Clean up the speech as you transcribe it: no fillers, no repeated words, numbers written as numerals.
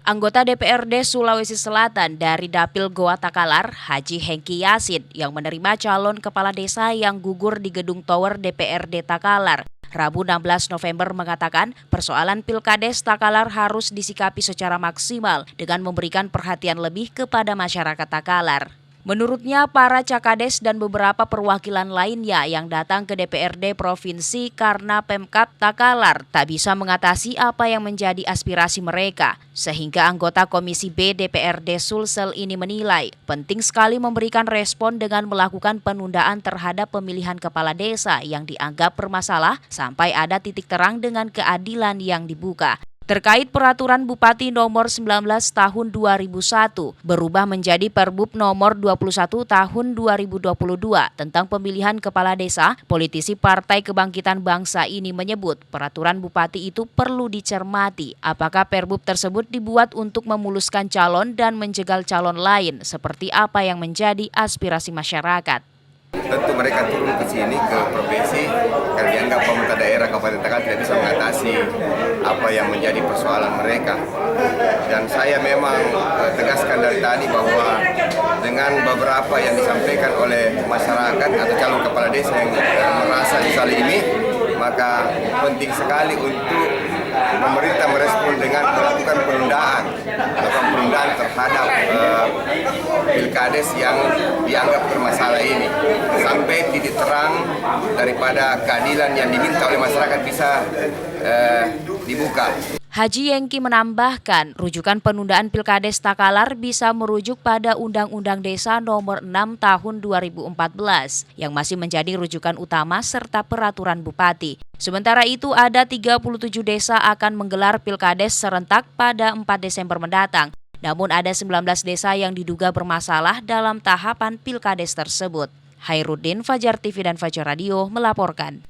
Anggota DPRD Sulawesi Selatan dari Dapil Goa Takalar, Haji Hengki Yasin, yang menerima calon kepala desa yang gugur di gedung tower DPRD Takalar, Rabu 16 November mengatakan persoalan Pilkades Takalar harus disikapi secara maksimal dengan memberikan perhatian lebih kepada masyarakat Takalar. Menurutnya, para cakades dan beberapa perwakilan lainnya yang datang ke DPRD Provinsi karena Pemkab Takalar tak bisa mengatasi apa yang menjadi aspirasi mereka. Sehingga anggota Komisi B DPRD Sulsel ini menilai penting sekali memberikan respon dengan melakukan penundaan terhadap pemilihan kepala desa yang dianggap bermasalah sampai ada titik terang dengan keadilan yang dibuka. Terkait peraturan Bupati nomor 19 tahun 2001 berubah menjadi Perbub nomor 21 tahun 2022 tentang pemilihan kepala desa, politisi Partai Kebangkitan Bangsa ini menyebut peraturan Bupati itu perlu dicermati apakah Perbub tersebut dibuat untuk memuluskan calon dan menjegal calon lain seperti apa yang menjadi aspirasi masyarakat. Tentu mereka turun ke sini, ke provinsi, karena dianggap pemerintah daerah Kabupaten Takalar tidak bisa mengatasi apa yang menjadi persoalan mereka. Dan saya memang tegaskan dari tadi bahwa dengan beberapa yang disampaikan oleh masyarakat atau calon kepala desa yang merasa disalimi, maka penting sekali untuk pemerintah merespon dengan melakukan penundaan terhadap Pilkades yang dianggap bermasalah ini sampai titik terang daripada keadilan yang diminta oleh masyarakat bisa dibuka. Haji Hengki menambahkan, rujukan penundaan Pilkades Takalar bisa merujuk pada Undang-Undang Desa Nomor 6 Tahun 2014 yang masih menjadi rujukan utama serta peraturan Bupati. Sementara itu ada 37 desa akan menggelar Pilkades serentak pada 4 Desember mendatang. Namun ada 19 desa yang diduga bermasalah dalam tahapan Pilkades tersebut. Hairudin, Fajar TV dan Fajar Radio melaporkan.